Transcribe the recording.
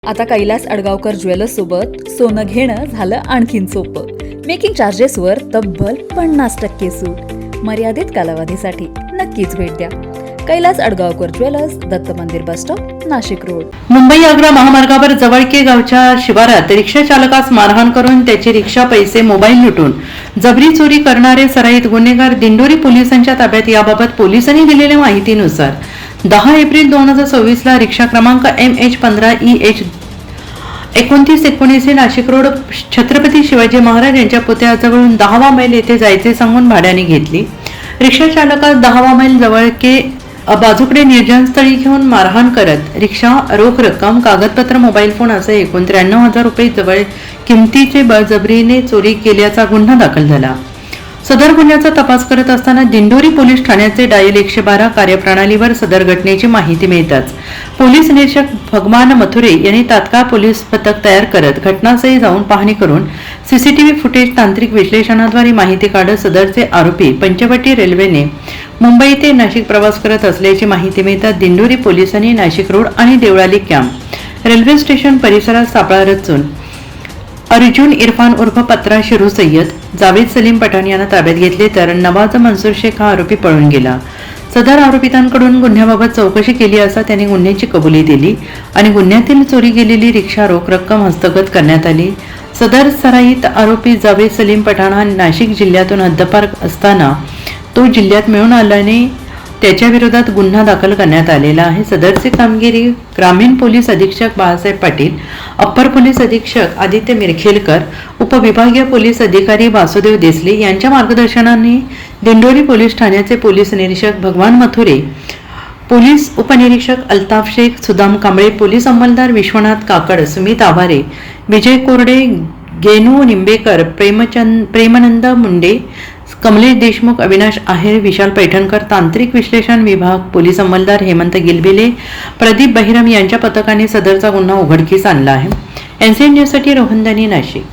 आता कैलास अडगावकर ज्वेलर्स सोबत सोनं घेणं झालं आणखीन सोपं. मेकिंग चार्जेसवर तब्बल 50% सूट. मर्यादित कालावधीसाठी नक्कीच भेट द्या. कैलास अडगावकर ज्वेलर्स, दत्त मंदिर bus stop, Nashik road. Mumbai Agra महामार्गावर जवळके गावच्या शिवारात रिक्षा चालकास मारहाण करून त्याची रिक्षा, पैसे, मोबाईल लुटून जबरी चोरी करणारे सराईत गुन्हेगार दिंडोरी पोलिसांच्या ताब्यात. याबाबत पोलिसांनी दिलेल्या माहितीनुसार 10 एप्रिल 2024 ला रिक्षा क्रमांक MH15EH 2919 हे नाशिक रोड छत्रपती शिवाजी महाराज यांच्या पुतळ्याजवळून 10वा मैल येथे जायचे सांगून भाड्याने घेतली. रिक्षा चालकास 10वा मैल जवळके बाजूकडे निर्जनस्थळी घेऊन मारहाण करत रिक्षा, रोख रक्कम, कागदपत्र, मोबाईल फोन असे एकूण 93,000 रुपये जवळ किमतीचे बळजबरीने चोरी केल्याचा गुन्हा दाखल झाला. सदर गुन्ह्याचा तपास करत असताना दिंडोरी पोलीस ठाण्याचे डायल 112 कार्यप्रणालीवर सदर घटनेची माहिती मिळताच पोलीस निरीक्षक भगवान मथुरे यांनी तात्काळ पोलीस पथक तयार करत घटनास्थळी जाऊन पाहणी करून सीसीटीव्ही फुटेज तांत्रिक विश्लेषणाद्वारे माहिती काढत सदरचे आरोपी पंचवटी रेल्वेने मुंबई ते नाशिक प्रवास करत असल्याची माहिती मिळताच दिंडोरी पोलिसांनी नाशिक रोड आणि देवळाली कॅम्प रेल्वे स्टेशन परिसरात सापळा रचून अर्जुन इरफान उर्फ पत्रा शिरू सय्यद, जावेद सलीम पठाण यांना ताब्यात घेतले. तर नवाज मंसूर शेख हा आरोपी पळून गेला. सदर आरोपितांकडून गुन्ह्याबाबत चौकशी केली असता त्यांनी गुन्ह्याची कबुली दिली आणि गुन्ह्यातील चोरी गेलेली रिक्षा, रोख रक्कम हस्तगत करण्यात आली. सदर सराईत आरोपी जावेद सलीम पठाण हा नाशिक जिल्ह्यातून हद्दपार असताना तो जिल्ह्यात मिळून आल्याने त्याच्या विरोधात गुन्हा दाखल करण्यात आलेला आहे. सदरची कामगिरी ग्रामीण पोलीस अधीक्षक बाळासाहेब पाटील, अप्पर पोलीस अधीक्षक आदित्य मिरखेलकर, उपविभागीय पोलीस अधिकारी वासुदेव देसले यांच्या मार्गदर्शनाने दिंडोरी पोलीस ठाण्याचे पोलीस निरीक्षक भगवान मथुरे, पोलीस उपनिरीक्षक अल्ताफ शेख, सुदाम कांबळे, पोलीस अंमलदार विश्वनाथ काकड, सुमित आवारे, विजय कोरडे, गेनू निंबेकर, प्रेमानंद मुंडे, कमलेश देशमुख, अविनाश आहेर, विशाल पैठणकर, तांत्रिक विश्लेषण विभाग, पोलीस अंमलदार हेमंत गिलबिले, प्रदीप बहिरम यांच्या पथकाने सदरचा गुन्हा उघडकीस आणला आहे. NCN न्यूजसाठी रोहन दानी, नाशिक.